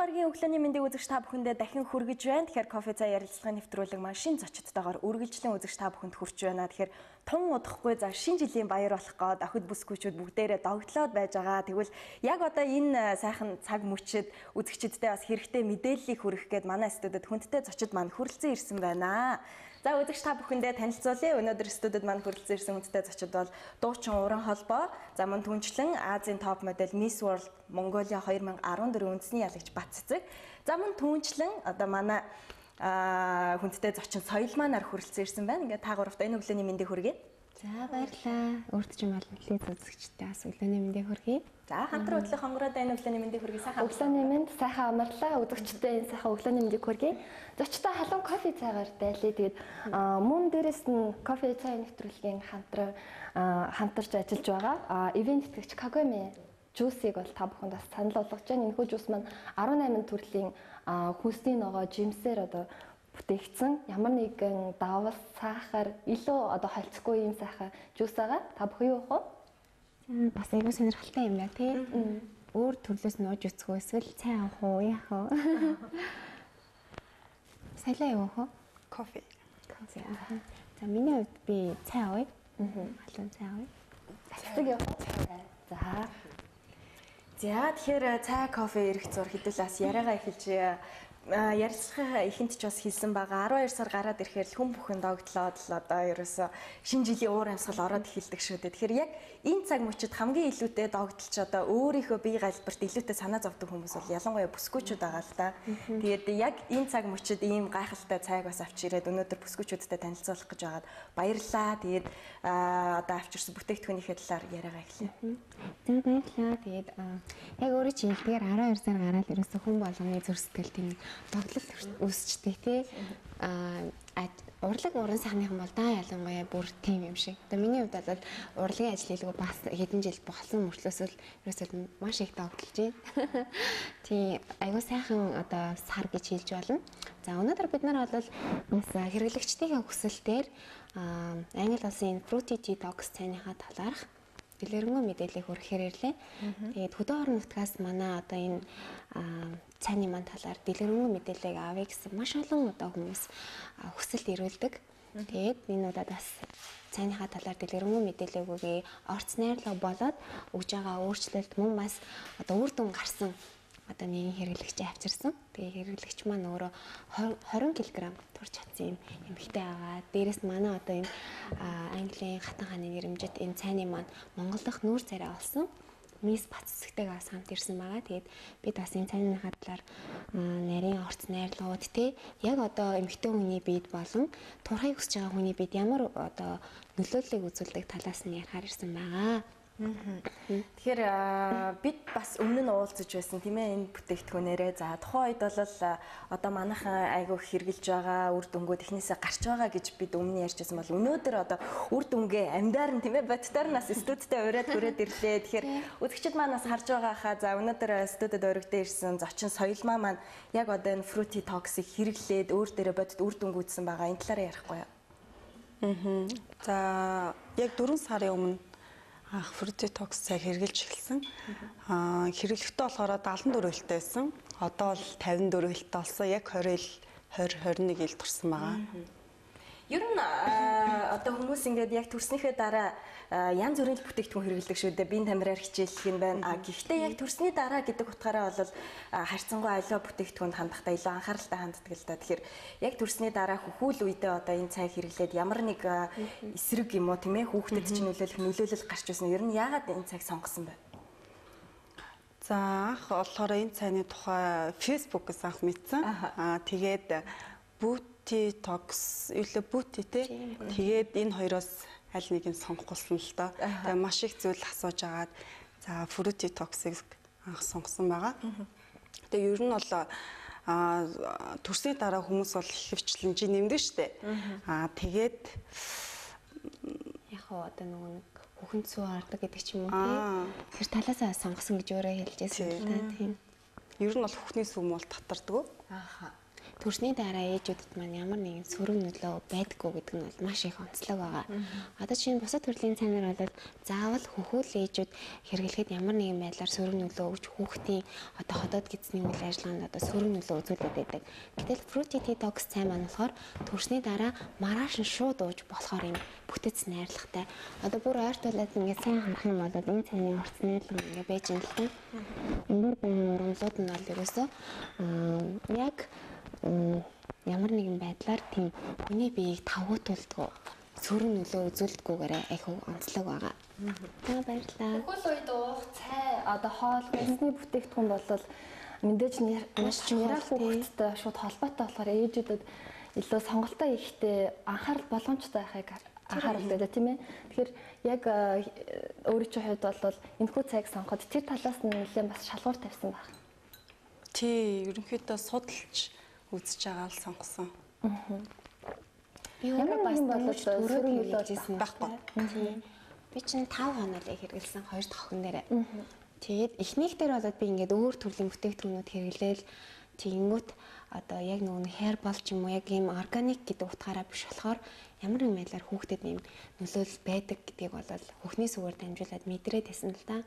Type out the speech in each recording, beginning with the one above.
гарагийн өглөөний мэндийг үзэгч та бүхэндээ дахин хүргэж байна. Тэгэхээр кофе цай ярилцлагын нэвтрүүлэг маань шин зочдтойгоор үргэлжлэн үзэгч та бүхэнд хүрч байна. Тэгэхээр тун удахгүй за шинэ жилийн баяр болох гээд охид бүсгүйчүүд бүгдээрээ догтлоод байж байгаа. Тэгвэл яг одоо энэ сайхан цаг мөчид үзэгчдтэй бас хэрэгтэй мэдээллийг хүргэх гээд манай студид хүндтэй зочид маань хүрэлцэн ирсэн байна. За үзэгч та бүхэндээ танилцуулъя. Өнөөдөр студид маань хүрэлцэн ирсэн хүндтэй зочид бол дуучин уран холбоо, за мөн түнчлэн Азийн топ модель Miss World Mongolia 2014 үндэсний ялагч Бат Цэцэг. За мөн түнчлэн одоо манай хүндтэй зочин Соёлманаар хүрэлцэн ирсэн байна. Ингээд та гуравт энэ өглөөний мэндийг хүргэе. За баярлалаа. Урдчим олонлын үзэгчтэй бас өглөөний мэндийг хүргэе. За хамтран хөтлөх хонгороод энэ өглөөний мэндийг хүргэе. Сайхан өглөөний мэнд сайхан амарлаа. Үзэгчтэй энэ сайхан өглөөний мэндийг хүргэе. Зочтой халуун кофе цайгаар дайлээ. Тэгээд мөн дээрэс нь кофе цай нэвтрүүлгийн хамтарч ажиллаж байгаа. Ивент тэтгэгч Kagome жуусыг бол та бүхэнд бас санал болгож байна. Энэхүү жуус маань 18 төрлийн хүнсний ногоо жимсээр одоо бүтээгдсэн ямар нэгэн давал сахар илүү одоо холцгүй юм сайхан жуус байгаа. Та бүхэн юу уух вэ? Бас айгүй сонирхолтой юм байна тий. Өөр төрлөөс нууж үзэхгүй эсвэл цай авах уу яах вэ? Сайлаа юу уух вэ? Кофе. Кофе. За миний хувьд би цай авъя. Халуун цай авъя. Цэцэг явах. За тэгэхээр цай кофе эрэх зур хэдүүлээс яриагаа эхэлж ярилцлагын эхэнд ч бас хэлсэн байгаа 12 сар гараад ирэхээр хүн бүхэн догтлоод л одоо ерөөсө шинэ жилийн уур амьсгал ороод эхэлдэг шүү дээ. Тэгэхээр яг энэ цаг мөчид хамгийн илүүтэй догтлж одоо өөрийнхөө бие галбарт илүүтэй санаа зовдөг хүмүүс бол ялангуяа бүсгүйчүүд байгаа л да. Тэгээд яг энэ цаг мөчид ийм гайхалтай цайг бас авч ирээд өнөөдөр бүсгүйчүүдтэй танилцуулах гэж байгаад баярлалаа. Тэгээд одоо авчирсан бүтээгдэхүүнийхээ талаар яриагаа эхлэе. За баярлалаа. Тэгээд яг өөрөө чи хэлдгээр 12 сар гараад ерөөсө хүн болгоны зүрх сэтгэл тийм догтлол үүсчтэй тий. Урлаг уран сайхныхан бол даа ялангуяа бүр тийм юм шиг. Одоо миний хувьд бол урлагийн ажил хийлгүү бас хэдэн жил болсон мөрчлөөс л ерөөсөө маш их догтлж байна. Тий айгуу сайхан одоо сар гэж хэлж болно. За өнөөдөр бид нар бол бас хэрэглэгчдийн хүсэлтээр Англи улсын Fruity Detox цайныхаа талаарх дэлгэрэнгүй мэдээллийг хүргэхээр ирлээ. Тэгээд хөдөө орон нутгаас манай одоо энэ цайны маань талаар дэлгэрэнгүй мэдээллийг авъя гэсэн маш олон одоо хүмүүс хүсэлт ирүүлдэг. Тэгээд энэ удаад бас цайныхаа талаар дэлгэрэнгүй мэдээлэл өгье. Орц найрлага болоод өгж байгаа өөрчлөлт мөн бас одоо үр дүн гарсан одоо нэгэн хэрэглэгч авчирсан. Тэгээ хэрэглэгч маань өөрөө 20 кг турч чадсан юм эмэгтэй байгаа. Дээрээс манай одоо энэ Английн хатан хааны нэрэмжит энэ цайны маань Монгол дахь нүүр царай олсон. Miss Бат Цэцэгтэйгээс хамт ирсэн байгаа. Тэгээд бид бас энэ цайны хадлаар нарийн орц найрлагууд те яг одоо эмэгтэй хүний биед болон турхыг хүсэж байгаа хүний биед ямар одоо нөлөөллийг үзүүлдэг талаас нь ярихаар ирсэн байгаа. Тэгэхээр бид бас өмнө нь уулзаж байсан тийм ээ энэ бүтээгдэхүүнээрээ за тухайн үед бол одоо манайхан айгуу хэрглэж байгаа үр дүнгууд эхнээсээ гарч байгаа гэж бид өмнө ярьжсэн бол өнөөдөр одоо үр дүнгээ амьдаар нь тийм ээ бодтоор нас студидтэй ураад хүрээд ирлээ. Тэгэхээр үзэгчид маань бас харж байгаа хаа за өнөөдөр студид өргөдөө ирсэн зочин Соёлмаа маань яг одоо энэ Fruity Detox-ыг хэрэглээд өөр дээрээ бодит үр дүнг үзсэн байгаа. Энэ талаараа ярихгүй юу? За яг 4 сарын өмнө Fruity Detox цай хэрэгжилж эхэлсэн. Хэрэглэхдээ болохоор 74 хэлтэй байсан. Одоо бол 54 хэлтэй болсон. Яг 20-21 ил турсан байгаа. Ер нь одоо хүмүүс ингээд яг төрснийхээ дараа янз бүрийн бүтээгдэхүүн хэрэглэдэг шүү дээ. Биеийн тамираар хичээллэх юм байна. Гэхдээ яг төрсний дараа гэдэг утгаараа бол харьцангуй аливаа бүтээгдэхүүнд хандахтаа илүү анхааралтай ханддаг л да. Тэгэхээр яг төрсний дараа хөхүүл үедээ одоо энэ цай хэрэглээд ямар нэг эсрэг юм уу тийм ээ хүүхдэд чинь нөлөөлөл гарч ирсэн. Ер нь яагаад энэ цайг сонгосон бэ? За анх болохоор энэ цайны тухай Facebook-ээс анх мэдсэн. Тэгээд Detox Fruity те. Тэгээд энэ хоёроос аль нэг нь сонгосон л доо. Тэгээд маш их зүйл асууж агаад за Fruity Detox-ыг анх сонгосон байгаа. Тэгээд ер нь бол төрсний дараа хүмүүс бол хөвчлэнжи нэмдэг штэ. Тэгээд яг одоо нөгөө нэг бүхэн цүү ордог гэдэг ч юм уу тийм. Тэр талаасаа сонгосон гэж өөрөө хэлжсэн л та тийм. Ер нь бол бүхний сүм бол татардаг. Төрсний дараа ээжүүдэд маань ямар нэгэн сөрөг нөлөө байдаггүй гэдэг нь бол маш их онцлог байгаа. Одоо чинь бусад төрлийн цайнаар бол заавал хөхөөл ээжүүд хэрэглэхэд ямар нэгэн байдлаар сөрөг нөлөө өгч хүүхдийн одоо ходоод гидсний үйл ажиллагаанд одоо сөрөг нөлөө үзүүлээд байдаг. Гэтэл Fruity Detox цай маань болохоор төрсний дараа маргааш нь шууд ууж болохоор юм бүтэц найрлагатай. Одоо бүр ойр тулаад ингээд сайн харах юм бол энэ цайны урт найрлага ингээд байж юм л та. Эндэр байгаа урамлууд нь бол ерөөсөө яг ямар нэгэн байдлаар тийм хүний биеийг тавгуутуулдаг сөрөг нөлөө үзүүлдэггүйгээр айхуу онцлог байгаа. За баярлалаа. Хөл үед уух цай одоо хоол гэнсний бүтээгдэхүүн бол мэдээж маш чухал хүүхэдтэй шууд холбоотой болохоор ээжүүдэд илүү сонголтоо хийхдээ анхаарал болгоомжтой байхыг анхаарал гэдэг тийм ээ. Тэгэхээр яг өөрийн чинь хувьд бол энэхүү цайг сонгоход тэр талаас нь нэлээд бас шалгуур тавьсан байна. Тий, ерөнхийдөө судалж үзэж байгаа л сонгосон. Би өөрөө бас дөнгөж төрөө хэрэглэжсэн байхгүй. Тий. Би чинь 5 хоног л хэрэглэсэн 2 дахь охин дээрээ. Тэгээд эхнийх дээр болоод би ингээд өөр төрлийн бүтээгдэхүүнүүд хэрэглээл тэгэнгүүт одоо яг нөгөө herbal ч юм уу яг ийм органик гэдэг утгаараа биш болохоор ямар нэгэн байдлаар хүүхдэд ийм нөлөөлөл байдаг гэдгийг бол хүүхний сүгээр дамжуулаад мэдрээд байсан л да.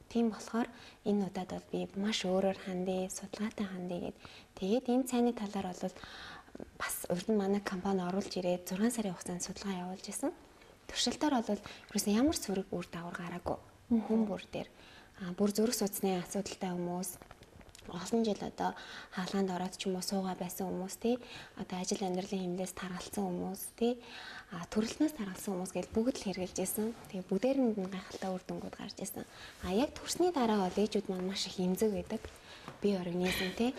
Тийм болохоор энэ удаад бол би маш өөрөөр хандъя, судалгаатай хандъя гэд. Тэгээд энэ цайны талаар бол бас урд нь манай компани оруулж ирээд 6 сарын хугацаанд судалгаа явуулж исэн. Туршилтаар бол ерөөсөн ямар сөрөг үр дагавар гараагүй. Хүн бүр дээр бүр зүрх судасны асуудалтай хүмүүс олон жил одоо хаалганд ороод ч юм уу суугаа байсан хүмүүс тий одоо ажил амьдралын хэмнэлээс таргалсан хүмүүс тий төрөлхнөөс таргалсан хүмүүс гэж бүгд л хэрэгжилж исэн. Тэгээ бүгдээрэнд нь гайхалтай үр дүнгууд гарч исэн. Яг төрсний дараа бол ээжүүд маань маш их эмзэг байдаг. Бие организм тий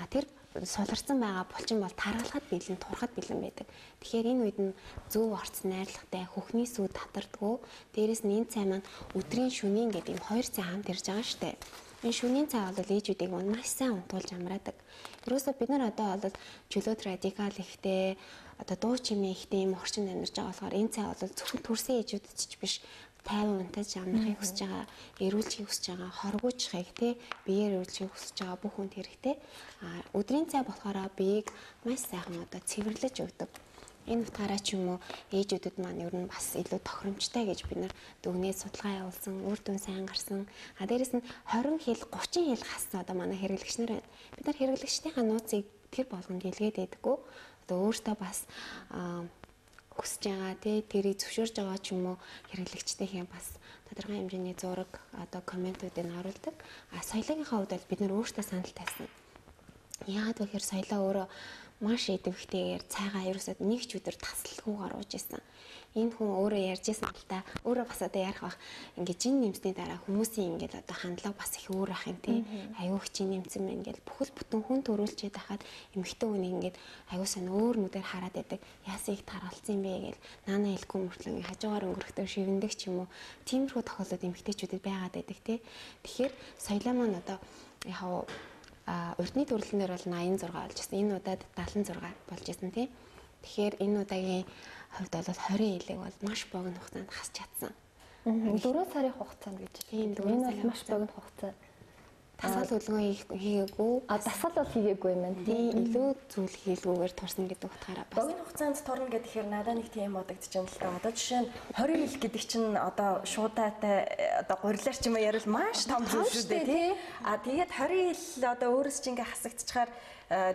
тэр суларсан байгаа булчин бол таргалахад бэлэн, турахад бэлэн байдаг. Тэгэхээр энэ үед нь зөв орц найрлагатай хөхний сүд татардггүй. Дээрээс нь энэ цай маань өдрийн шөнийн гэдэг юм 2 цай хамт ирж байгаа штэ. Энэ шөнийн цай бол ээжүүдийг маш сайн унтуулж амраадаг. Ерөөсөө бид нар одоо бол чөлөөт радикал ихтэй одоо дуу чимээ ихтэй юм орчинд амьдарч байгаа болохоор энэ цай бол зөвхөн төрсэн ээжүүдэд ч биш 50 унтаж амрахыг хүсэж байгаа, эрүүлжихийг хүсэж байгаа, хоргоожихыг тий биеэр эрүүлжихийг хүсэж байгаа бүх хүнд хэрэгтэй. Өдрийн цай болохоор биеийг маш сайхан одоо цэвэрлэж өгдөг. Энэ утгаараа ч юм уу ээжүүдэд маань ер нь бас илүү тохиромжтой гэж бид нар дүгнээ судалгаа явуулсан, үр дүн сайн гарсан. Дээрэс нь 20 хил, 30 хил хассан одоо манай хэрэглэгч нар байна. Бид нар хэрэглэгчдийнхаа нууцыг тэр болгонд илгээд байдаггүй. Одоо өөртөө бас хүсэж байгаа тий тэрийг зөвшөөрж байгаа ч юм уу хэрэглэгчдийнхээ бас тодорхой хэмжээний зураг одоо комментуудыг оруулдаг. Соёлынхаа хувьд бол бид нар өөртөө санал тавьсан. Яагаад вэ гэхээр соёлоо өөрөө маш идэвхтэйгээр цайгаа ерөөсөд нэг ч өдөр таслалгүйгээр ууж исэн. Энэ хүн өөрөө ярьжсэн л та. Өөрөө бас одоо ярих бах. Ингээд жин нэмсний дараа хүмүүсийн ингээд одоо хандлага бас их өөр ах юм тий. Аюу их жин нэмсэн мэн ингээд бүхэл бүтэн хүн төрүүлчихэд хахад эмэгтэй хүнийг ингээд аюу сан өөр нүдээр хараад байдаг. Яасан их таргалцсан юм бэ гэж наана хэлэхгүй мөртлөө хажуугаар өнгөрөхтөө шивэндэг ч юм уу. Тиймэрхүү тохиолдолд эмэгтэйчүүдэд байгаад байдаг тий. Тэгэхээр соёлоо маань одоо яг урдны төрөлн дээр бол 86 болж байсан. Энэ удаад 76 болж байсан тий. Тэгэхээр энэ удаагийн хувьд бол 20 хилийг бол маш богино хугацаанд хасч чадсан. 4 сарын хугацаанд гэж. Тийм 4 сарын маш богино хугацаа. Дасгал хөдөлгөөн хийгээгүй. Дасгал бол хийгээгүй юм байна. Тийм илүү зүйл хийлгүүгээр турсан гэдэг утгаараа бас. Богино хугацаанд турна гэхээр надад нэг тийм бодогдчихээн л та. Одоо жишээ нь 20 хил гэдэг чинь одоо шуудаатай одоо гурилаар ч юм ярил маш том зүйл шүү дээ тий. Тэгээд 20 хил одоо өөрөөс чинь ингээ хасагдчихаар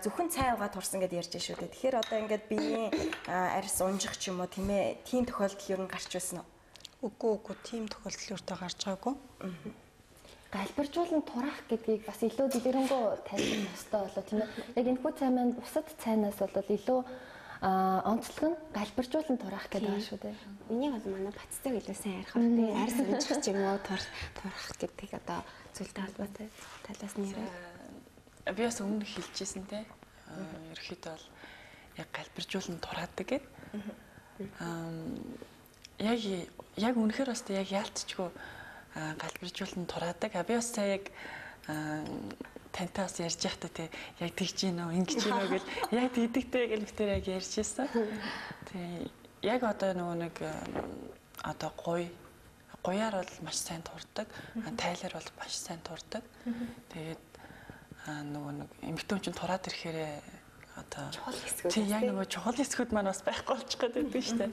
зөвхөн цай угаа турсан гэдээ ярьж шүү дээ. Тэгэхээр одоо ингээд биеийн арьс унжих ч юм уу тийм ээ. Тийм тохиолдол ер нь гарч байсан уу? Үгүй тийм тохиолдол өртөө гарч байгаагүй. Галбиржуулан турах гэдгийг бас илүү дэлгэрэнгүй тайлбарлах хэрэгтэй болоо тийм ээ. Яг энэ бүх цай маань бусад цайнаас бол илүү онцлог нь галбиржуулан турах гэдэг байна шүү дээ. Энийг бол манай бацтай илүү сайн ярих байх тийм арьс унжих ч юм уу турах гэдэг одоо зүйлтэй холбоотой талаас нь яриа. Би бас өмнө хэлжсэн те. Ерөөхдөө бол яг галбиржуулан тураадаг гэд. Яг үнэхээр бас яг яалтчгүй галбиржуулан тураадаг. Би бас сая яг тантай бас ярьж байхдаа те яг тэгж гинөө ингэж гинөө гэл яг тэгдэгтэй гэл битээр яг ярьж байсан. Тэг яг одоо нөгөө нэг одоо гуяар бол маш сайн турдаг. Тайлар бол маш сайн турдаг. Тэгээд нөгөө нэг эмэгтэй хүн чинь тураад ирэхээр одоо чухал хэсгүүд тий яг нөгөө чухал хэсгүүд маань бас байхгүй болчих гээд байдаг шүү дээ.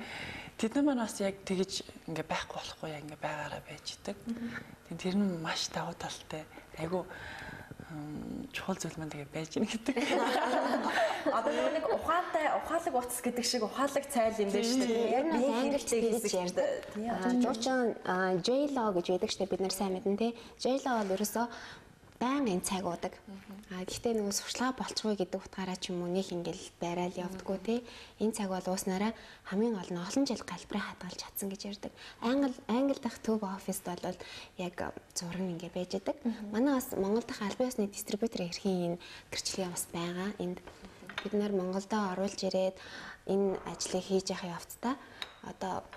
Тэд нар маань бас яг тэгэж ингээ байхгүй болохгүй яг ингээ байгаараа байж идэг. Тэр нь маш давуу талтай. Айгу чухал зүйл маань тэгээ байж гин гэдэг. Одоо нэг ухаалаг утас гэдэг шиг ухаалаг цайл юм байна шүү дээ. Яг нэг ангилтэй хийсэж ярьдаг. Жуучин J-Lo гэж байдаг шүү дээ. Бид нар сайн мэднэ тий. J-Lo бол ерөөсөө байнгын цаг уудаг. Гэхдээ нөгөө сурчлага болцгоо гэдэг утгаараа ч юм уу нэг ингээл байраал явдггүй тий. Энэ цаг бол ууснараа хамгийн гол нь олон жил галбираа хадгалж чадсан гэж ярьдаг. Англи дахь төв оффист бол яг зураг ингээ байж байдаг. Манай бас Монгол дахь албан ёсны дистрибьютор эрхийн энэ гэрчлэгээ бас байгаа. Энд бид нар Монголдо оруулж ирээд энэ ажлыг хийж явах явцдаа одоо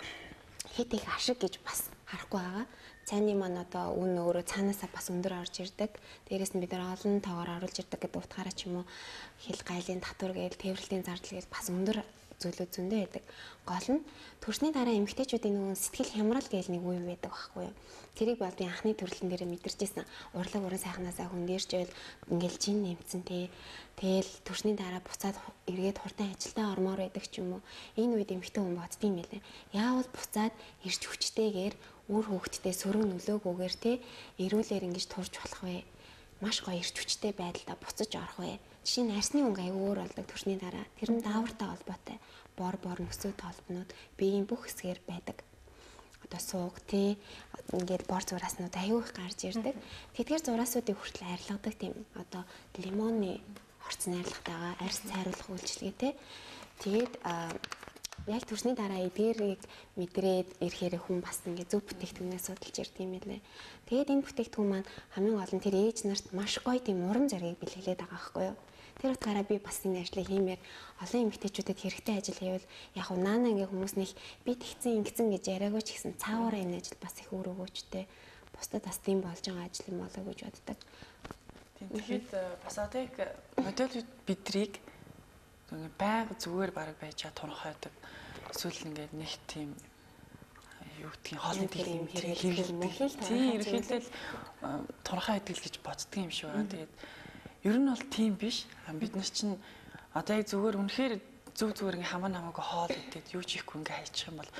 хит их ашиг гэж бас харахгүй байгаа. Цайны маань одоо үн өөрөө цаанаасаа бас өндөр орж ирдэг. Дээрээс нь бид нар олон тоогоор оруулж ирдэг гэдэг утгаараа ч юм уу хил гайлын татвар гээл тээвэрлэлийн зардал гээл бас өндөр зүйлүүд зөндөө байдаг. Гол нь төрсний дараа эмэгтэйчүүдийн нөгөө сэтгэл хямрал гээл нэг үе байдаг байхгүй юу. Тэрийг бол би анхны төрөлтөн дээр мэдэрчээсэн. Урлаг уран сайхнаасаа хүн дээрчээл ингээл жин нэмцэн тий. Тэгэл төрсний дараа буцаад эргээд хурдан ажилдаа ормоор байдаг ч юм уу. Энэ үед эмэгтэй хүн боддгийм байлээ. Яавал буцаад ирж хүчтэйгээр үр хөвгтдээ сөрөг нөлөөгүйгээр те эрүүлэр ингэж турж болох вэ? Маш гоё ирч хүчтэй байдалда буцаж орох вэ? Жишээ нь арсны өнгө аягүй өөр болдог төрсний дараа. Тэр нь даавартай холбоотой. Бор нөсөд толбнууд биеийн бүх хэсгээр байдаг. Одоо сууг те ингээд бор зурааснууд аягүй их гарч ирдэг. Тэдгээр зураасуудыг хүртэл арилгадаг тийм одоо лимоны орц найрлагатайгаа арьс цайруулах үйлчилгээ те. Тэгээд яг төрсний дараа эдгээрийг мэдрээд ирэхээр хүн бас ингээд зөв бүтээгдэхүүнээ судалж ирд юм байлээ. Тэгээд энэ бүтээгдэхүүн маань хамгийн гол нь тэр ээж нарт маш гоё тийм урам зориг бэлгэлээд байгаа байхгүй юу. Тэр утгаараа би бас энэ ажлыг хиймээр олон эмэгтэйчүүдэд хэрэгтэй ажил хийвэл яг уу наана ингээ хүмүүс нэг би тэгсэн ингэсэн гэж яриаггүй ч гэсэн цааваараа энэ ажил бас их өөр өгөөжтэй. Бусдад бас тийм болж байгаа ажил юм болоо гэж боддог. Тэгэхэд бас одоо яг модельүүд бидрийг байнга зүгээр бараг байж тунхайдаг. Эсвэл ингээд нэг тийм юу гэдгийг хоолны тийм хэрэглэл тийм ерөнхийдөө тунхай идэл гэж боддөг юм шиг байна. Тэгээд ер нь бол тийм биш. Бид нар чинь одоо яг зүгээр үнэхээр зүгээр ингээ хамаа намаагүй хоол идээд юу ч ихгүй ингээ хайчих юм бол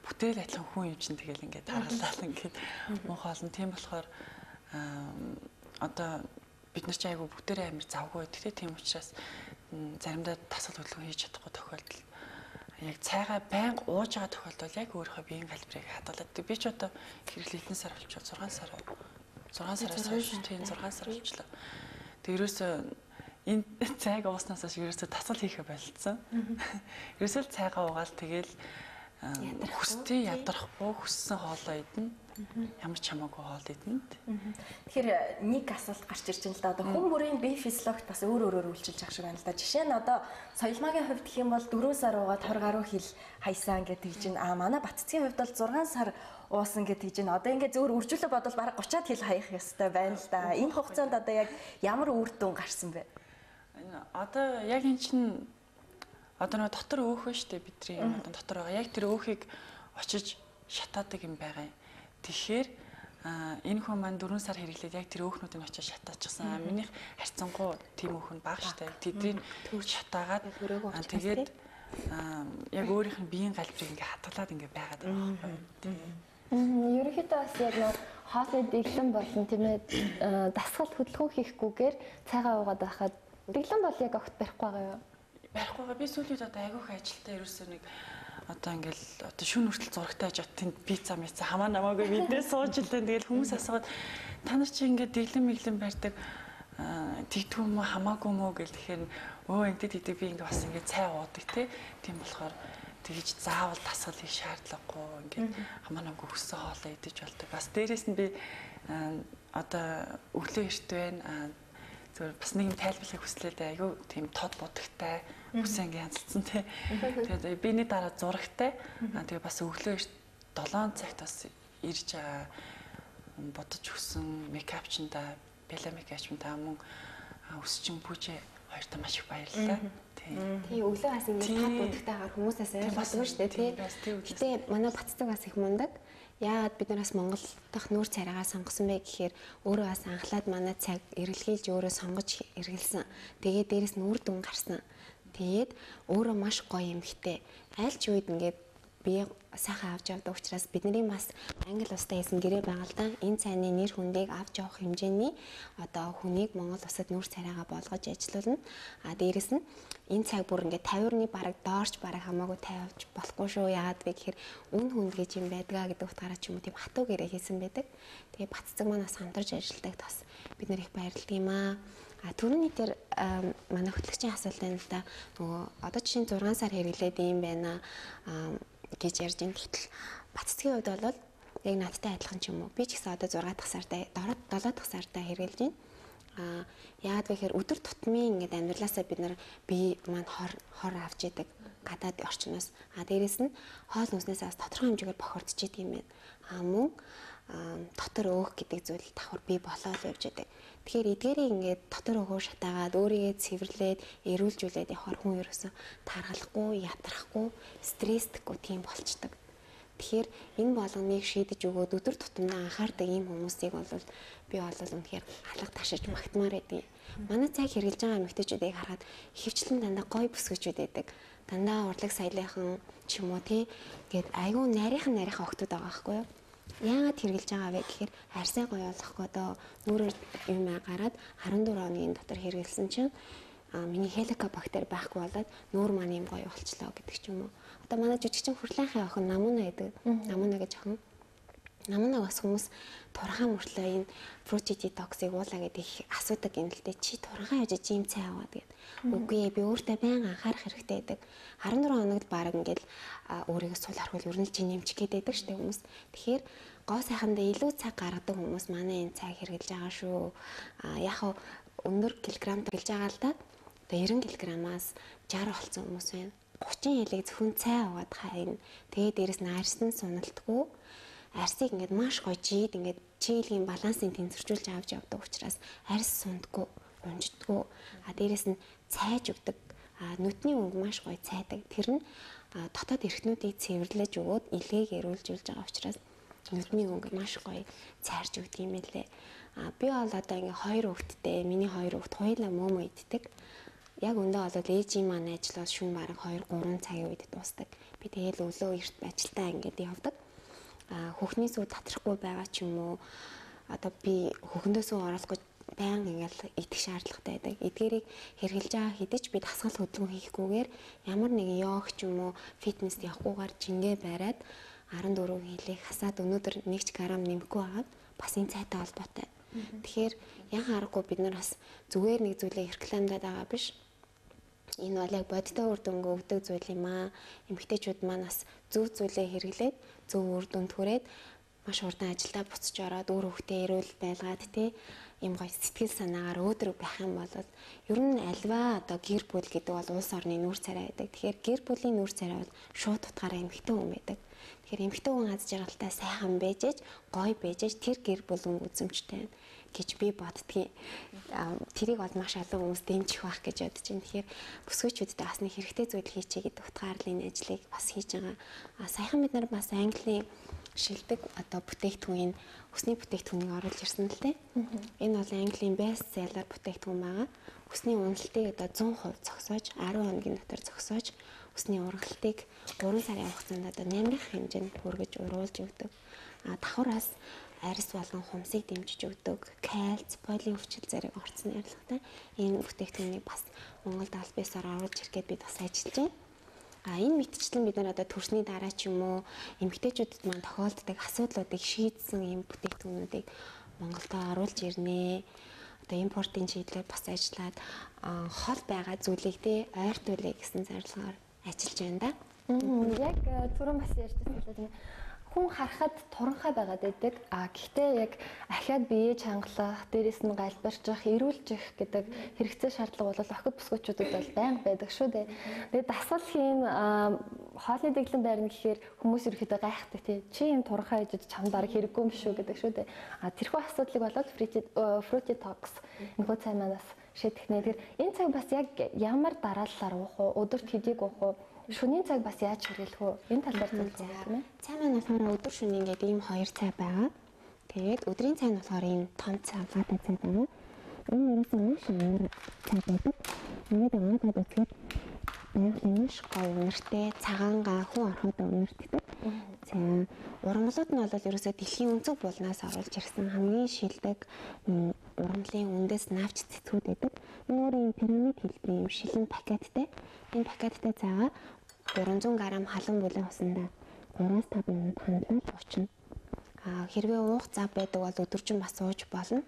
бүтээл адилхан хүн юм чинь тэгэл ингээ дараалал ингээ муу хоолн тийм болохоор одоо бид нар чинь айгүй бүгдээрээ амир завгүй байдаг тийм учраас заримдаа тасал хөдөлгөөн хийж чадахгүй тохиолдол яг цайгаа байнга ууж байгаа тохиолдол яг өөрийнхөө биеийн галбирыг хадгалаад. Би ч одоо хэрэглээ хэдэн сар болчихоо 6 сараас хойш тийм 6 сар болчихлоо. Тэг ерөөсөө энэ цайг ууснаас хойш ерөөсөө тасал хийхэ болцсон. Ерөөсөө цайгаа уугаал тэгэл хүстэй ядрахгүй хүссэн хоолоо идэнэ. Ямар ч хамаагүй хоол идэнэ. Тэгэхээр нэг асуулт гарч ирж байна л да. Одоо хүн бүрийн бие физиологт бас өөр үйлчилж ах шиг байна л да. Жишээ нь одоо соёлмаагийн хувьд гэх юм бол 4 сар уугаад 20 гаруй хил хайсан гэдэг тэгж байна. Манай Баттцгийн хувьд бол 6 сар уусан гэдэг тэгж байна. Одоо ингээд зөвөр үржүүлээ бодвол бараг 30-аад хил хаях ёстой байна л да. Энэ хугацаанд одоо яг ямар үр дүн гарсан бэ? Одоо яг эн чинь одоо нэг дотор өөхөө штэ бидний одоо дотор байгаа. Яг тэр өөхийг очиж шатаадаг юм байгаа юм. Тэгэхээр энэ хүн маань 4 сар хэрэглээд яг тэр өөхнүүдийг очиж шатаачихсан. Минийх харьцангуй тийм өөх нь бага штэ. Тэдний шатаагаад тэгээд яг өөрийнх нь биеийн галбирыг ингээ хадгалаад ингээ байгаад байгаа байхгүй. Ерөнхийдөө бас яг нэг хоолой дэглэн болон тийм ээ дасгал хөдөлгөөн хийхгүйгээр цайгаа уугаад байхад дэглэн бол яг огт барихгүй байгаа юу? Барихгүйгаа би сүүлийн одоо айгүйх ажилтаа ерөөсөө нэг одоо ингээл одоо шүүн хүртэл зурагтай ажиж тэнд пицца хамаа намаагүй мэдээ сууж илээ. Тэгэл хүмүүс асууад та нар чи ингээд дэглэн мэглэн барьдаг тэгтгүй юм уу хамаагүй мó гэл тэгэхээр энтэд идэг би ингээд бас ингээд цай уудаг тийм болохоор тэгж заавал дасгал хийх шаардлагагүй ингээд хамаа намаагүй хүссэн хоолоо идэж болдог. Бас дээрэс нь би одоо өглөө эрт байна. Зүгээр бас нэг юм тайлбарлахыг хүслээ дээ. Айгүй тийм тод будагтай үсэн ингээ янзлцсан тий. Тэгээд биний дараа зурагтай. Тэгээ бас өглөө 7 цагт бас ирж байгаа бодож өгсөн мейкапчнда, бэлэ мейкапчнда мөн өсчин бүжээ хоёртаа маш их баярлалаа. Тий өглөө бас ингээ тод будагтайгаар хүмүүсээс ойлгосон шүү дээ тий. Гэтэ манай Баттцэг бас их мундаг. Яагаад бид нараас Монгол дахь нүүр царайгаа сонгосон бэ гэхээр өөрөө бас анхлаад манай цаг эргэлхийлж өөрөө сонгож эргэлсэн. Тэгээд дээрэс нь үр дүн гарсан. Тэгээд өөрөө маш гоё эмэгтэй. Аль ч үед ингээд би сайхан авч явдаг учраас бидний бас англи улстай хийсэн гэрээ байгаа л да. Энэ цайны нэр хүндийг авч явах хэмжээний одоо хүнийг Монгол улсад нүүр царайгаа болгож ажилуулна. Дээрэс нь энэ цаг бүр ингээд 50-ны бараг доорч бараг хамаагүй тавьж болохгүй шүү. Яагаад вэ гэхээр үн хүнд гэж юм байдгаа гэдэг утгаараа ч юм уу тийм хатуу гэрээ хийсэн байдаг. Тэгээ Баццэг манаас хамтарч ажилладаг тас бид нар их баярлалаа юм аа. Түрүүний дээр манай хөтлөгчийн асуулт байна л да. Нөгөө одоо жишээ нь 6 сар хэрэглээд юм байна гэж ярьж байна. Гэтэл Баццгийн хувьд бол яг надтай адилхан ч юм уу. Би ч гэсэн одоо 6 дахь сарда 7 дахь сарда хэрэглэж байна. Яагаад вэ гэхээр өдөр тутмын ингээд амьдралаасаа бид нар бие маань хор авч идэг гадаад орчноос. Дээрэс нь хоол хүнснээс бас тодорхой хэмжээгээр бохирдож идэг юм байна. Мөн дотор өөх гэдэг зүйл давхар бий болоод явж идэг. Тэгэхээр эдгээрийг ингээд дотор өөхөө шатаагаад өөрийгөө цэвэрлээд эрүүлжүүлээд явахаар хүн ерөөсө тархалахгүй, ятрахгүй, стресстгүй тийм болчдөг. Тэгэхээр энэ болгоныг шийдэж өгөөд өдөр тутамдаа анхаардаг ийм хүмүүсийг бол би үнэхээр алга ташиж магтмаар байдаг. Манай цаг хэрэгжилж байгаа эмэгтэйчүүдийг харахад ихэвчлэн дандаа гоё бүсгүүчүүд байдаг. Дандаа урлаг саялынхан ч юм уу гээд айгүй нарийнхан охтууд байгаа байхгүй юу? Яагаад хэрэгжилж байгаа вэ гэхээр арьсаа гоё олох гэдэг нүрээр юм гараад 14 хоногийн дотор хэрэгэлсэн чинь миний хеликобактер байхгүй болоод нүүр маань юм гоё болчлоо гэдэг ч юм уу. Одоо манай жижигчин хурлаахын охин намуна гэдэг. Намуна гэж охин. Намуна бас хүмүүс турхаа мөртлөө энэ fruity detox-ыг уулаа гэдэг их асуудаг юм л дээ. Чи турхаа яж ийм цай аваад гэдэг. Үгүй би өөртөө байнга анхаарах хэрэгтэй байдаг. 14 хоногт баг ингээл өөрийгөө сул харвал ер нь чи нэмчих гээд байдаг штэ хүмүүс. Тэгэхээр гоо сайхандаа илүү цаг гаргадаг хүмүүс манай энэ цай хэрэгжилж байгаа шүү. Яг өндөр килограмм хэрэгжилж байгаа л да. Одоо 90 кг-аас 60 болсон хүмүүс байна. 30 хилийг зөвхөн цай аваад хайна. Тэгээд дээрэс нь арьсан суналтгүй. Арьсыг ингээд маш гоё жийд ингээд чийлгийн балансыг тэнцвэржүүлж авч явдаг учраас арьс сундаггүй, унждаггүй. Дээрэс нь цайж өгдөг. Нүдний өнгө маш гоё цайдаг. Тэр нь дотоод эрхтнүүдийг цэвэрлэж өгөөд илгээг эрүүлжүүлж байгаа учраас нүдний өнгө маш гоё цайрж өгдөг юм лээ. Би бол одоо ингээд 2 хүүхэдтэй, миний 2 хүүхэд хоёулаа мөөмө иддэг. Яг өндөө болоод ээжийн маань ажиллаад шөнө бараг 2-3 цагийн үед дуусдаг. Би тэгээл өглөө эрт ажилдаа ингээд явдаг. Хөхний сүү татрахгүй байгаа ч юм уу. Одоо би хөхөндөөсөө оруулахгүй байнга ингээл идэх шаардлагатай байдаг. Эдгээрийг хэрглэж байгаа хэдий ч би дасгал хөдөлгөөн хийхгүйгээр ямар нэгэн йог ч юм уу фитнест явахгүйгээр жингээ бариад 14 хилийг хасаад өнөөдөр 1 грамм нэмэхгүй байгаад бас энэ цайтай холбоотой. Тэгэхээр ян харахгүй бид нар бас зүгээр нэг зүйлээ хэрглэмдээд байгаа биш. Энэ бол яг бодиттой үр дүнгээ өгдөг зүйл юм аа. Эмэгтэйчүүд маань бас зөв зүйлээ хэрэглээд зөв үр дүнд хүрээд маш хурдан ажилдаа буцаж ороод өөр хөвгтөө эрүүл байлгаад ийм гоё сэтгэл санаагаар өөдрөг байх юм бол ер нь альва одоо гэр бүл гэдэг бол улс орны нүүр царай байдаг. Тэгэхээр гэр бүлийн нүүр царай бол шууд утгаараа эмэгтэй хүн байдаг. Тэгэхээр эмэгтэй хүн аз жаргалтай сайхан байжээж, гоё байжээж тэр гэр бүл үзэмжтэй гэж би боддгийг. Тэрийг бол маш олон хүмүүс дэмжих байх гэж бодож байна. Тэгэхээр бүсгүйчүүдтэй бас нэг хэрэгтэй зүйл хийчихье гэдэг утгаар л энэ ажлыг бас хийж байгаа. Саяхан бид нар бас Английн шилдэг одоо бүтээгдэхүүн өсний бүтээгдэхүүнийг оруулж ирсэн л дээ. Энэ бол Английн best seller бүтээгдэхүүн байгаа. Өсний уналтыг одоо 100% зогсоож 10 хоногийн дотор зогсоож өсний ургалтыг 3 сарын хугацаанд одоо 8-х хэмжээнд хүргэж уруулж өгдөг. Давхраас арьс болгон хумсыг дэмжиж өгдөг. Кальц, полин өвчл зэрэг орцсон ярилцлагатай энэ бүтээгдэхүүнийг бас Монголд аль биесээр оруулж ирэхэд бид бас ажиллаж байна. Энэ мэдчлэн бид нар одоо төрсний дараа ч юм уу эмэгтэйчүүдэд маань тохиолддог асуудлуудыг шийдсэн ийм бүтээгдэхүүнүүдийг Монголд оруулж ирнэ. Одоо импортын чиглэлээр бас ажиллаад хол байгаа зүйлийг ойртуулъя гэсэн зорилгоор ажиллаж байна да. Яг түрүүн бас ярьжсэн хүн харахад туранхай байгаад байдаг. Гэхдээ яг ахиад биеэ чангалах, дээрэс нь галбирчих, эрүүлжих гэдэг хэрэгцээ шаардлага бол охид бүсгүйчүүдэд бол байнга байдаг шүү дээ. Тэгээд дасгал хийн хоолны дэглэн байрна гэхээр хүмүүс ерөөхдөө гайхдаг тий. Чи юм туранхай хийж чамд дараг хэрэггүй юм шүү гэдэг шүү дээ. Тэрхүү асуудлыг болоод fruity detox энэхүү цай манаас шийдэх нэ. Тэгэхээр энэ цаг бас яг ямар дараалалаар уух уу, өдөрт хэдийг уух уу? Шөнийн цаг бас яаж хэрэглэх вэ? Энэ талаар зөвлөж байна. Цай маань болохоор өдөр шөнийн гэдэг ийм 2 цай байгаа. Тэгээд өдрийн цай нь болохоор ийм том цай, гадаа цай байгаа. Энэ ерөөсөө маш амар цай байдаг. Ингээд аваад үзэхэд маш гоё үнэртэй цагаангаа хүн ороход үнэртдэг. За урамлууд нь бол ерөөсөө дэлхийн өнцөг булнаас оруулж ирсэн хамгийн шилдэг урамлын үндэс навч цэцгүүд байдаг. Энэ өөрийн пирамид хэлбэрийн юм шилэн пакеттай. Энэ пакеттай цагаа 400 г халуун бүлээн усандаа 3-5 минут хандлаад уучна. Хэрвээ уух зав байдаг бол өдөржин бас ууж болно.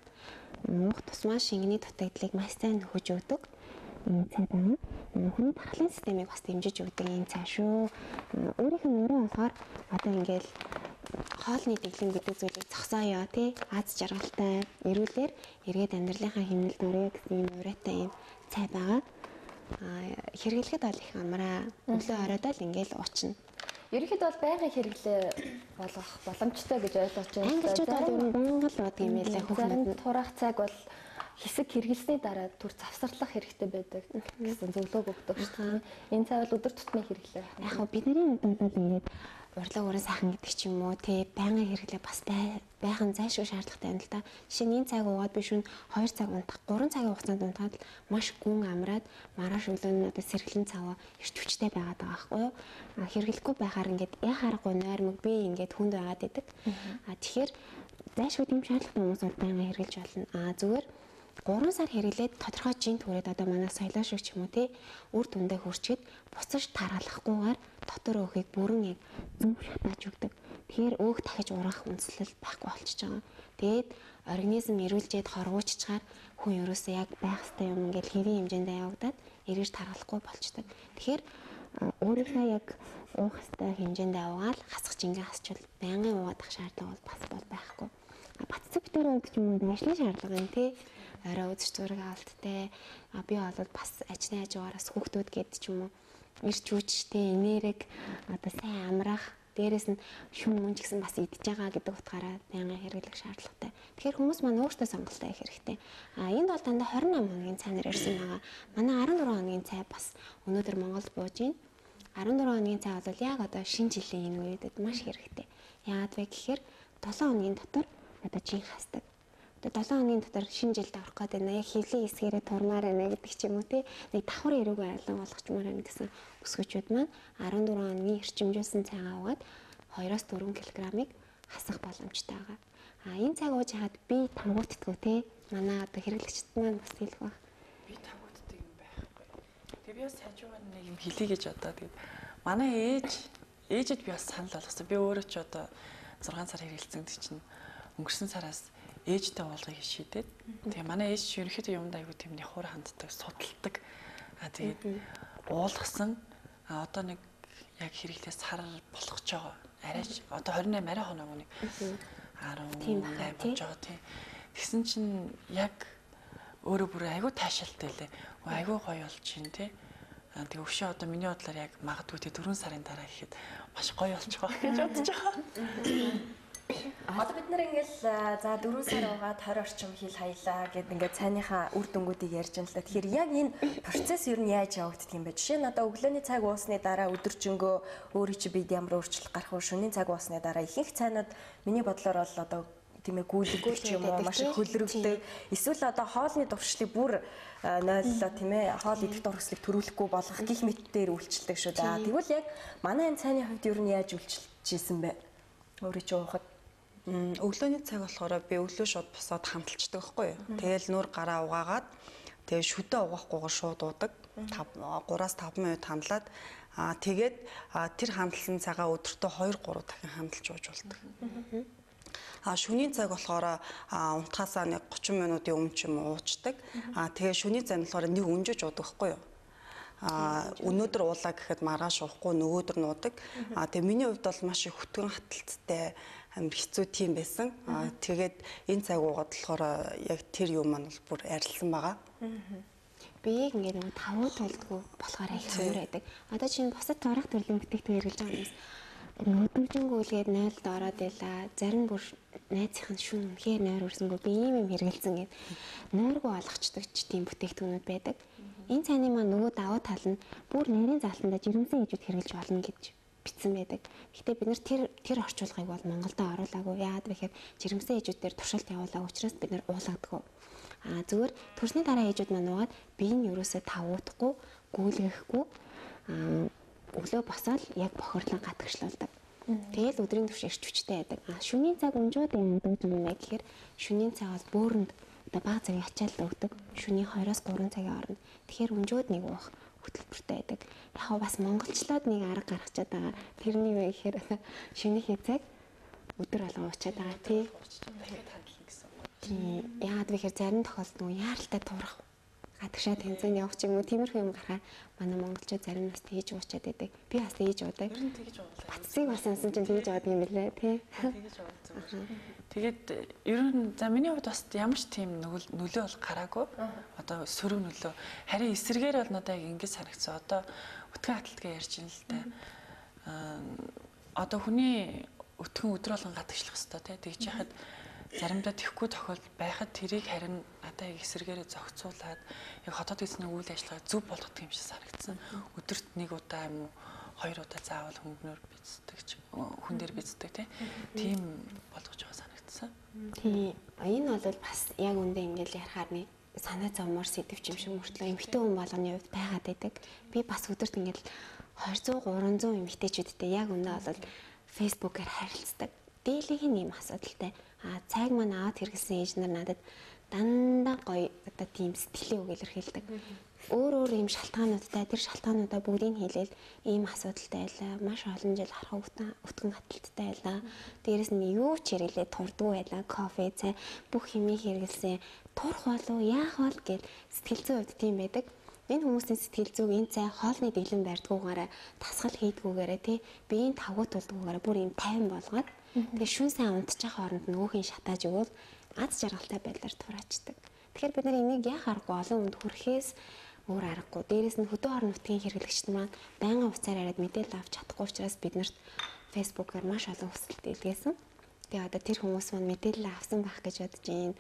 Уух тусмаа шингэний дутагдлыг маш сайн нөхөж өгдөг. Энэ цай байна. Хүний тархлын системийг бас дэмжиж өгдөг энэ цай шүү. Өөрийнх нь өөрөө болохоор одоо ингээл хоолны дэглэм гэдэг зүйлийг зогсооё тий. Аз жаргалтай, эрүүлэр эргээд амьдралынхаа хэмнэлд орё гэсэн юм уурайтай юм цай байгаа. Хэрэглэхэд бол их амраа. Өглөө оройд л ингээл уучна. Ерөнхийдөө бол байнгын хэрэглээ болгох боломжтой гэж ойлгож байна. Англичууд бол ер нь байнга л бод юм ялаа хүүхнүүд. Тураах цаг бол хэсэг хэрэглэсний дараа түр завсарлах хэрэгтэй байдаг гэсэн зөвлөгөө өгдөг шүү дээ. Энэ цай бол өдөр тутмын хэрэглээ. Яг хөө бидний хувьд бол ингээд урдлаг уран сайхан гэдэг ч юм уу тий байнгын хэрэглээ бас байхын зайлшгүй шаардлагатай юм л да. Жишээ нь энэ цаг уугаад биш үн 2 цаг унтах 3 цагийн хугацаанд унтахад л маш гүн амраад маргааш өглөө одоо сэргэлэн цаваа эрч хүчтэй байгаад байгаа байхгүй юу. Хэрэглэхгүй байхаар ингээд яхаарахгүй нойрмог би ингээд хүнд байгаад идэг. Тэгэхээр зайлшгүй тийм шаардлагатай хүмүүс бол байнгын хэрэглэж болно. Зүгээр 3 сар хэрэглээд тодорхой жин түрээд одоо манай соёлоо шиг ч юм уу тий үр дүндээ хүрчихэд буцаж тархалахгүйгээр дотор өөхийг бүрэн яг зөв шатааж өгдөг. Тэгэхээр өөх дахиж урах үндслэл байхгүй болчихж байгаа. Тэгээд организм эрүүлжээд хоргооччаар хүн ерөөсөө яг байх ёстой юм ингээл хэрийн хэмжээндээ явагдаад эргэж тархалахгүй болчдөг. Тэгэхээр өөрийнхөө яг уух ёстой хэмжээндээ аваад хасах жингээ хасчвал байнгын уугадах шаардлага бол байхгүй. Батцэг битүүрээ өгч юм уу ажлын шаардлага юм тий. Орой үзэж зураг авалттай. Би бол бас ажлын хажуугаараас хүүхдүүд гээд ч юм уу ирч үжтэй энерги одоо сайн амраах дээрэс нь шүн мөн ч гэсэн бас идж байгаа гэдэг утгаараа байнгын хэрэглэх шаардлагатай. Тэгэхээр хүмүүс маань өөртөө сонголтоо хийх хэрэгтэй. Энд бол дандаа 28 хоногийн цай нэр ирсэн байгаа. Манай 14 хоногийн цай бас өнөөдөр Монголд бууж байна. 14 хоногийн цай бол яг одоо шинэ жилийн энэ үедэд маш хэрэгтэй. Яагаад вэ гэхээр 7 хоногийн дотор одоо жин хасдаг. Одоо 7 хоногийн дотор шинэ жилд орох гэдэг нь яг хөвлийн эсгээрээ турмаар байна гэдэг ч юм уу тий. Нэг давхар эрүүг айлан болгочмоор байна гэсэн өсгөчүүд маань 14 хоногийн эрчимжүүлсэн цайгаа угаад 2-4 кг-ыг хасах боломжтой байгаа. Энэ цаг ууж хаад би тамгуутдаггүй тий. Манай одоо хэрэглэгчд маань бас хэлэх баг. Би тамгуутдаг юм байхгүй. Тэгээ би бас хажуугаар нэг юм хэлье гэж одоо тэгээд манай ээжэд би бас санал болгосон. Би өөрөө ч одоо 6 сар хэрэгэлсэн гэдэг чинь өнгөрсөн сараас ээжтэй уулгыг шийдээд тэгээ манай ээж ч ерөнхийдөө юмд аягүй тийм нихур ханддаг, судалдаг. Тэгээд уулгасан одоо нэг яг хэрэглээ сар болох ч байгаа. Арайч одоо 28 арай хоног нэг 18 болж байгаа тийм. Тэгсэн чинь яг өөрөө бүр аягүй таашаалтай лээ. Аягүй гоё болж байна тий. Тэгээ өвшөө одоо миний бодлоор яг магадгүй тий 4 сарын дараа гэхэд маш гоё болчих واخ гэж бодож байгаа. Одоо бид нар ингээл за 4 сар угаад 20 орчим хил хаялаа гэд ингээд цайныхаа үр дүнгуудыг ярьж байна л да. Тэгэхээр яг энэ процесс ер нь яаж явагддаг юм бэ? Жишээ нь одоо өглөөний цаг уусны дараа өдөржингөө өөрийн чи бид ямар өөрчлөлт гарах вэ? Шөнийн цаг уусны дараа ихэнх цайнууд миний бодлоор бол одоо тийм ээ гүйлгүүл ч юм уу маш их хөлрөгдөг. Эсвэл одоо хоолны дуршлыг бүр нойллоо тийм ээ хоол идэх дурслыг төрүүлэхгүй болгох гих мэтээр үйлчлдэг шүү дээ. Тэгвэл яг манай энэ цайны хувьд ер нь яаж үйлчилж ийсэн бэ? Өөрөө чи уухад өглөөний цаг болохоор би өглөө шууд босоод хамталцдаг байхгүй юу. Тэгэл нур гараа угаагаад тэгээ шүдэ угаахгүйгээр шууд уудаг. 3-5 минут хамлаад тэгээд тэр хамталсан цагаа өдөртөө 2-3 дахин хамталж ууж болдог. Шөнийн цаг болохоор унтахаасаа нэг 30 минутын өмнө ч юм уучдаг. Тэгээ шөнийн цаг болохоор нэг өнжиж уудаг байхгүй юу. Өнөөдөр уулаа гэхэд маргааш уухгүй нөгөөдөр нуудаг. Тэгээ миний хувьд бол маш их хөтгөн хаталттай амар хэцүү тийм байсан. Тэгээд энэ цаг уугаад болохоор яг тэр юм маань бол бүр арилсан байгаа. Би яг ингээд нэг тавуу толдгоо болохоор их амар байдаг. Одоо чинь бусад турах төрлийн бүтээгдэхүүн хэрэглэж байгаа юмс өдөржингүүлгээд 0-д ороод байла. Зарим бүр найзынх нь шүн үнэхээр нойр өрсөнгөө би ийм юм хэрэгэлсэн гэд нойргоо олгочдөг ч тийм бүтээгдэхүүнүүд байдаг. Энэ цайны маань нөгөө даваа тал нь бүр нарийн залтанда жирэмсэн ижүүд хэрэглэж болно гэж бичсэн байдаг. Гэхдээ бид нар тэр орчуулгыг бол Монголд оруулаагүй. Яагаад вэ гэхээр жирэмсэн ижүүдээр туршилт явуулаагүй учраас бид нар уулгадаггүй. Зүгээр төрсний дараа ижүүд маань угаад бие нь ерөөсөө тавуудахгүй, гүйлгэхгүй өглөө босоод яг бохирлон гадагшлуулдаг. Тэгэл өдрийн турш ирч хүчтэй байдаг. Шөнийн цаг өнжөөд юм юм бэ гэхээр шөнийн цагаас бөөрөнд одоо баг зэрэг ачаал өгдөг. Шөнийн 2-оос 3 цагийн хооронд. Тэгэхээр өнжөөд нэг уух хөтөлбөртэй байдаг. Яг бас монголчлаад нэг арга гаргачаад байгаа. Тэрний юу гэхээр шөнийхээ цаг өдөр болгон уучаад байгаа тий. Яагаад вэ гэхээр зарим тохиолдолд нөгөө яаралтай туурах гадагшаа тэнцэн явах ч юм уу тиймэрхүү юм гарахаар манай монголчууд зарим нас тэгж уучаад байдаг. Би бас тэгж уудаг. Батцыг бас юмсан чинь тэгж уудаг юм билээ тий. Тэгж уудаг. Тэгээд ер нь за миний хувьд бас ямар ч тийм нөлөө бол гараагүй. Одоо сөрөг нөлөө. Харин эсрэгээр бол надад яг ингэж санагдсан. Одоо өтгөн хаталтгаа ярьж ин л та. Одоо хүний өтгөн өдөр болгон гадагшлах хэрэгтэй тий. Тэгж яхад заримдаа тэхгүй тохиолдол байхад тэрийг харин надад яг эсрэгээрээ зохицуулаад яг хотод эзний үйл ажиллагаа зөв болгох юм шиг санагдсан. Өдөрт нэг удаа юм уу 2 удаа заавал хөнгөнөр бицдэг ч хүн дээр бицдэг тийм болгож байгаа санагдсан. Тийм. Энэ бол бас яг үндэ ингээл ярахаар нэг санаа зовмор сэдвч юм шиг мөртлөө эмэгтэй хүн болгоны хувьд байгаад байдаг. Би бас өдөрт ингээл 200 300 эмэгтэйчүүдтэй яг үндэ бол фэйсбүүкээр харилцдаг. Дийлийнх нь юм асуудалтай. Цайг маань аваад хэрэгсэн ээж нар надад дандаа гоё одоо тийм сэтгэлийн үг илэрхийлдэг. Өөр ийм шалтгаануудтай тэр шалтгаануудаа бүгдийг хийлээл ийм асуудалтай байлаа. Маш олон жил харах өтгөн хаталттай байлаа. Дээрэс нь юу ч хэрэглээ турдгүй байлаа. Кофе, цай бүх хэмээн хэрэглэсэн. Турах болов яах бол гэд сэтгэл зүйн хувьд тийм байдаг. Энэ хүмүүсийн сэтгэл зүйг энэ цай хоолны дэглэм барьдгуугаараа тасгал хийдгүүгээрээ тий биеийн тавгуутулдгуугаараа бүр ийм тайван болгоод тэгээ шүн сайн унтчих хооронд нөгөөхийн шатааж өгвөл аз жаргалтай байдлаар тураачдаг. Тэгэхээр бид нар энийг яах аргагүй олон хүнд хүрэхээс өөр аргагүй. Дээрээс нь хөдөө орон нутгийн хэрэглэгчид маань байнгын уцаар яриад мэдээлэл авч чадахгүй учраас биднэрт фэйсбүүкээр маш олон хүсэлт илгээсэн. Тэгээ одоо тэр хүмүүс маань мэдээлэл авсан байх гэж бодож байна.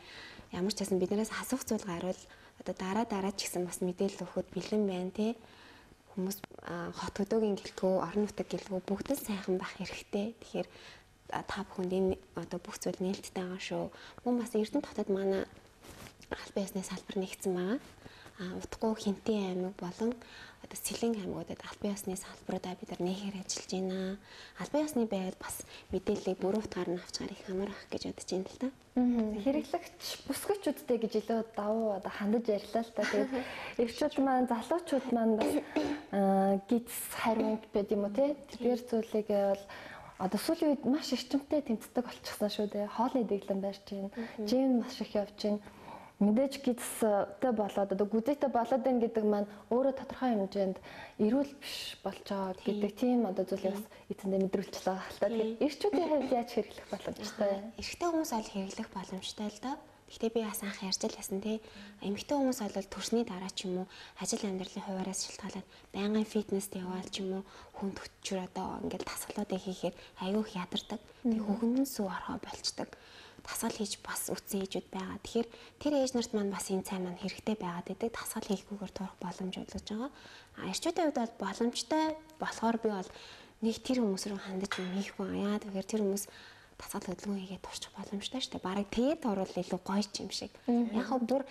Ямар ч байсан биднээс асуух зүйл гарвал одоо дараа ч гэсэн бас мэдээлэл өгөхөд бэлэн байна тий. Хүмүүс хот хөдөөгийн гэлтгүү, орон нутгийн гэлтгүү бүгд л сайхан байх хэрэгтэй. Тэгэхээр та бүхэнд энэ одоо бүх зүйл нээлттэй байгаа шүү. Мөн бас Эрдэнэ хотод манай албан ёсны салбар нэгдсэн байгаа. Утгагүй Хинтээ аймаг болон одоо Сэлэнг аймагуудад албан ёсны салбаруудаа бид нар нээхээр ажиллаж байна. Албан ёсны байвал бас мэдээллийг бүрэн утгаар нь авч гарах их амар ах гэж бодож байна л да. Хэрэглэгч бүсгүйчүүдтэй гэж илүү давуу одоо хандаж ярьлаа л та. Тэгээд эрчүүд маань залуучууд маань бас гиз хариунд байд юм уу те. Тэр зүйлийг бол одоо сүүлийн үед маш эрчимтэй тэмцдэг болчихсон шүү дээ. Хоолны дэглэм барьж байна. Жим маш их явж байна. Мэдээж гидстэй болоод одоо гүзээтэй болоод байна гэдэг маань өөрөө тодорхой хэмжээнд эрүүл биш болж байгаа гэдэг тийм одоо зүйлийг бас эцэндээ мэдрүүлж байгаа хэл та. Тэгэхээр эрчүүдийн хувьд яаж хэрэглэх боломжтой? Эрэгтэй хүмүүс бол хэрэглэх боломжтой л доо. Гэхдээ би бас анх ярьж лсэн тий. Эмэгтэй хүмүүс бол төрсний дараа ч юм уу ажил амьдралын хуваараас шалтгаалаад байнгын фитнест яваал ч юм уу хүнд хүчээр одоо ингээл тасгалуудыг хийхээр аюу их ядардаг. Тэг хөвгөн сүү орхоо болцдог. Тасгал хийж бас үтсэн ээжүүд байгаа. Тэгэхээр тэр ээж нарт маань бас энэ цай маань хэрэгтэй байгаад байдаг. Тасгал хийхгүйгээр турах боломж олгож байгаа. Эрчүүдийн хувьд бол боломжтой болохоор би бол нэг тэр хүмүүс рүү хандаж хийхгүй. Яагаад тэгэхээр тэр хүмүүс тасгал хөдөлгөөн хийгээд турчих боломжтой шүү дээ. Бараг тэгээд орвол илүү гоё ч юм шиг. Яг хөө бүр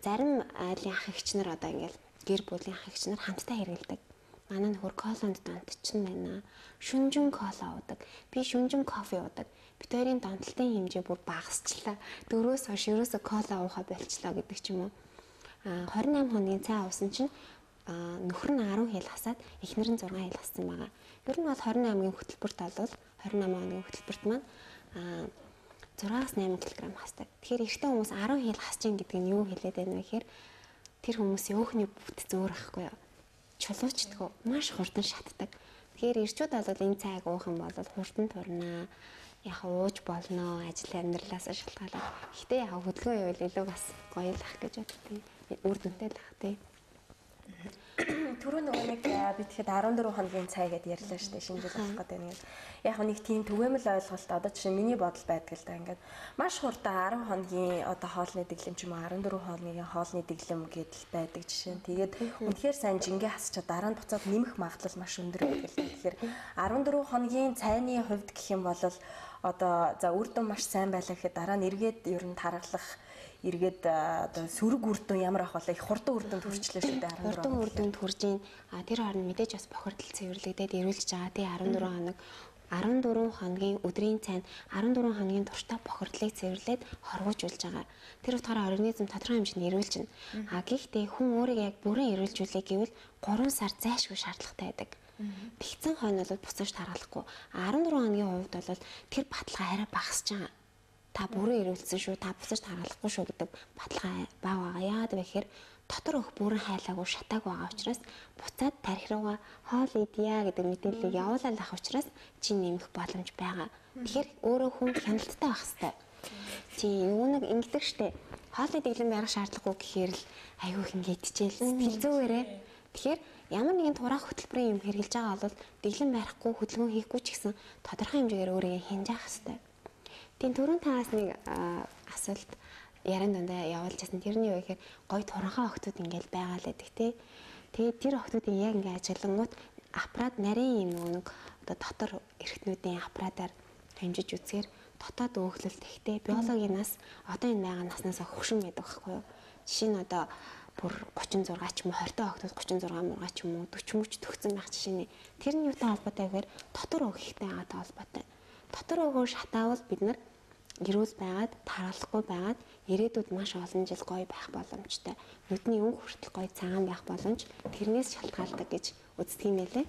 зарим айлын ах эгч нар одоо ингээл гэр бүлийн ах эгч нар хамтдаа хэрэглэдэг. Манай нөхөр колонд донтчихсан байна. Шүнжин кола уудаг. Би шүнжин кофе уудаг. Бид хоёрын донтолтын хэмжээ бүр багасчлаа. 4-өөс хойш ерөөсө кола уухаа болчлаа гэдэг ч юм уу. 28 хоногийн цай уусан чинь нөхөр нь 10 хил хасаад эхнэр нь 6 хил хассан байгаа. Ер нь бол 28-гийн хөтөлбөрт бол 28 хоногийн хөтөлбөрт маань 6-8 кг хасдаг. Тэгэхээр эрэгтэй хүмүүс 10 хил хасж ийн гэдэг нь юу хэлээд байна вэ гэхээр тэр хүмүүсийн өөхний бүт зөөр ахгүй юу? Чулуучдгоо маш хурдан шатдаг. Тэгэхээр эрчүүд бол энэ цайг уух юм бол хурдан турнаа. Яг ууж болно ажил амьдралаас шалтгаалаад. Гэтэ яг хөдөлгөөн явал илүү бас гоё л ах гэж боддیں۔ Үр дүнтэй л ах тий. Түрүү нөгөө нэг би тэгэхэд 14 хоногийн цай гэдээ ярьлаа шүү дээ. Шинэ жил болох гэдэг нэг. Яг нэг тийм түгээмэл ойлголт одоо жишээ миний бодол байдаг л да. Ингээд маш хурдан 10 хоногийн одоо хоолны дэглэм ч юм уу 14 хоногийн хоолны дэглэм гэдэл байдаг жишээ. Тэгээд үнэхээр сайн жингээ хасчаад дараа нь буцаад нэмэх магадлал маш өндөр байдаг л да. Тэгэхээр 14 хоногийн цайны хувьд гэх юм бол одоо за үр дүн маш сайн байлаа гэхэд дараа нь эргээд ер нь тархалах эргээд одоо сөрөг үр дүн ямар ах болоо их хурдан үр дүнд хүрчлээ шүү дээ 14 хурдан үр дүнд хүрж ийн. Тэр хооронд мэдээж бас бохирдол цэвэрлэгдээд эрүүлж байгаа. Тий 14 хоногийн өдрийн цайнд 14 хоногийн туршдаа бохирдлыг цэвэрлээд хоргоожуулж байгаа. Тэр утгаараа организм тодорхой хэмжээнд эрүүлж байна. Гэхдээ хүн өөрийгөө яг бүрэн эрүүлжүүлэх гэвэл 3 сар зайшгүй шаардлагатай байдаг. Тэгсэн хойно бол буцаж таргалахгүй. 14 хоногийн хувьд бол тэр баталгаа арай багасж байгаа. Та бүрэн эрүүлсэн шүү, та буцаж таргалахгүй шүү гэдэг баталгаа бага байгаа. Яагаад вэ гэхээр дотор өх бүрэн хайлаагүй шатааг байгаа учраас буцаад тарих руугаа хоол идья гэдэг мэдээллийг явуулаад авах учраас чи нэмэх боломж байгаа. Тэгэхээр өөрөө хүн хяналттай байх хэрэгтэй. Чи юу нэг ингэдэг штэ. Хоолны дэглэм барих шаардлагагүй гэхээр л аюу их ингэдчихээл сэтгэл зүгээрээ. Тэгэхээр ямар нэгэн тураах хөтөлбөрийн юм хэрэгжилж байгаа бол дэглэм барихгүй хөдөлгөөн хийхгүй ч гэсэн тодорхой хэмжээгээр өөрийгөө хянаж авах хэрэгтэй. Тийм түрүүн таас нэг асуулт яран дандаа явуулж байсан. Тэрний юу гэхээр гой туранхай охтууд ингээл байгаа л байдаг тий. Тэгээд тэр охтуудын яг ингээ ажиглангууд аппарат нарийн юм нэг одоо дотор эрхтнүүдийн аппаратаар хэмжиж үзэхээр дотоод өөхлөлт ихтэй биологийн нас одоо энэ байгаа наснаас хөгшин байдаг байхгүй юу. Жишээ нь одоо бүр 36 ч юм уу 20 охтууд 36 мурга ч юм уу 40 мөч төгсөн байх жишээ нь. Тэрний юутай холбоотой гэхээр дотор өөх ихтэй байгаатай холбоотой. Дотор өөгөө шатаавал бид нар эрүүл байгаад тархалахгүй байгаад ирээдүйд маш олон жил гоё байх боломжтой. Нүдний өнгө хүртэл гоё цагаан байх боломж тэрнээс шалтгаалдаг гэж үздэг юм байлээ.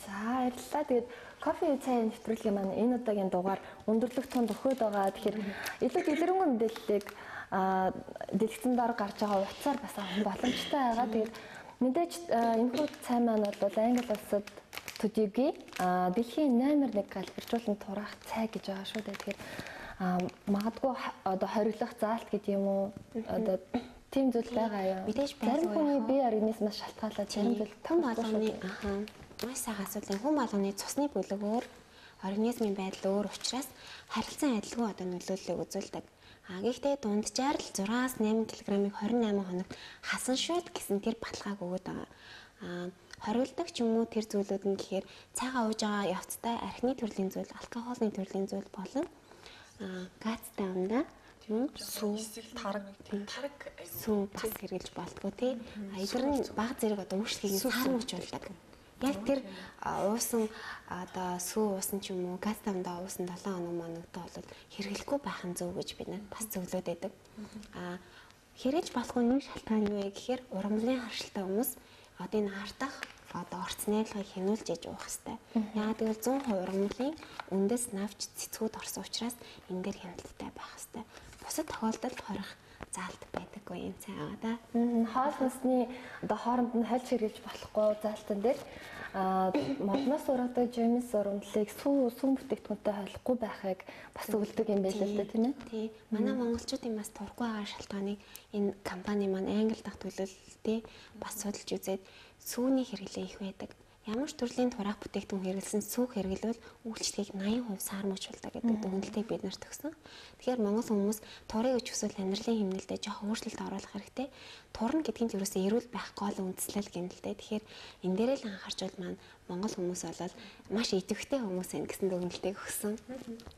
За баярлалаа. Тэгээд кофе цай нэвтрүүлгийн маань энэ удаагийн дугаар өндөрлөх тунд өгөхөд байгаа. Тэгэхээр илүү дэлгэрэнгүй мэдээллийг дэлгэцэн дор гарч байгаа утсаар бас авах боломжтой байгаа. Тэгээд мэдээж энэхүү цай маань бол Англи улсад төдийгүй дэлхийн номер 1 галбиржуулан тураах цай гэж байгаа шүү дээ. Тэгэхээр магадгүй одоо хориглох заалт гэдэг юм уу одоо тийм зүйл байгаа юу? Мэдээж зарим хүний бие организмаас шалтгаалаад зарим зүйл том болгоны маш сайхан асуудал. Хүн болгоны цусны бүлэг өөр, организмын байдал өөр учраас харилцан адилгүй одоо нөлөөллийг үзүүлдэг. Гэхдээ дунджаар л 6-8 кг-ыг 28 хоногт хасан шууд гэсэн тэр баталгааг өгöd байгаа. Хориулдаг ч юм уу тэр зүйлүүд нь гэхээр цайгаа ууж байгаа явцдаа архины төрлийн зүйл, алкоголны төрлийн зүйл болон газтай ундаа сүү тараг сүү бас хэрэгжилж болтгоо тий. Эдгээр нь баг зэрэг одоо өөрчлөлийг саармжуулдаг. Яг тэр уусан одоо сүү уусан ч юм уу газтай ундаа уусан 7 хоног моногтой бол хэрэглэхгүй байх нь зөв гэж бид нар бас зөвлөд байдаг. Хэрэгж болохгүй нэг шалтгаан юу вэ гэхээр ургамлын харшилтай хүмүүс одоо энэ ардах одоо орц найрлагыг хянуулж иж уух хэрэгтэй. Яагаад гэвэл 100% ургамлын үндэс навч цэцгүүд орсон учраас энэ дээр хяналттай байх хэрэгтэй. Бусад тохиолдолд хорих заалт байдаггүй юм цай байгаа да. Хоол хүнсний одоо хооронд нь хольж хэрэгж болохгүй заалтан дээр модноос ургадаг жимс урамлалыг сүүн бүтээгдэхүүнтэй холихгүй байхыг бас өгдөг юм байл л да тийм ээ. Тий. Манай монголчуудын бас турахгүй байгаа шалтгааныг энэ компани маань англи дахь төлөөлөлтөө бас судалж үзээд сүүний хэрэглээ их байдаг. Ямар ч төрлийн тураах бүтээгдэхүүн хэрэглэсэн сүүх хэрэглэвэл үйлчлэгийг 80% саармжуулдаг гэдэг дүгнэлтийг бид нарт өгсөн. Тэгэхээр монгол хүмүүс турыг өч хүсвэл амьдралын хэмнэлдээ жоох өөрчлөлт оруулах хэрэгтэй. Турна гэдгийг нь ерөөсөө эрүүл байх гол үндслэл гэнэлтэй. Тэгэхээр энэ дээрээ л анхаарчвал маань монгол хүмүүс болол маш идэвхтэй хүмүүс байна гэсэн дүгнэлтийг өгсөн.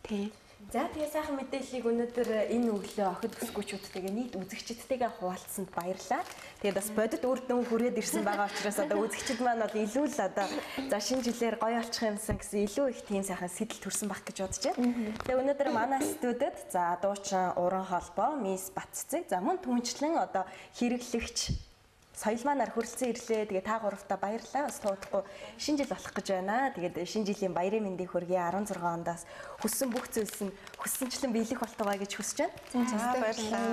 Тий. За тэгээ сайхан мэдээллийг өнөөдөр энэ өглөө охид бүсгүүчүүдтэйгээ нийт үзэгчдтэйгээ хуваалцсанд баярлалаа. Тэгээд бас бодит үр дүн хүрээд ирсэн байгаа учраас одоо үзэгчд маань бол илүү л одоо за шинэ жилээр гоё олчих юмсан гэсэн илүү их тийм сайхан сэтэл төрсэн байх гэж бодож байна. Тэгээ өнөөдөр манай студид за дуучин уран холбоо Мисс Батцэг за мөн түнчлэн одоо хэрэглэгч соёл манаар хүрэлцэн ирлээ. Тэгээ та гуравтаа баярлалаа. Бас туудахгүй шинэ жил болох гэж байна. Тэгээд шинэ жилийн баярын мэндийг хүргэе. 16 оноос хүссэн бүх зүйлс нь хүссэнчлэн биелэх болтугай гэж хүсэж байна. За баярлалаа.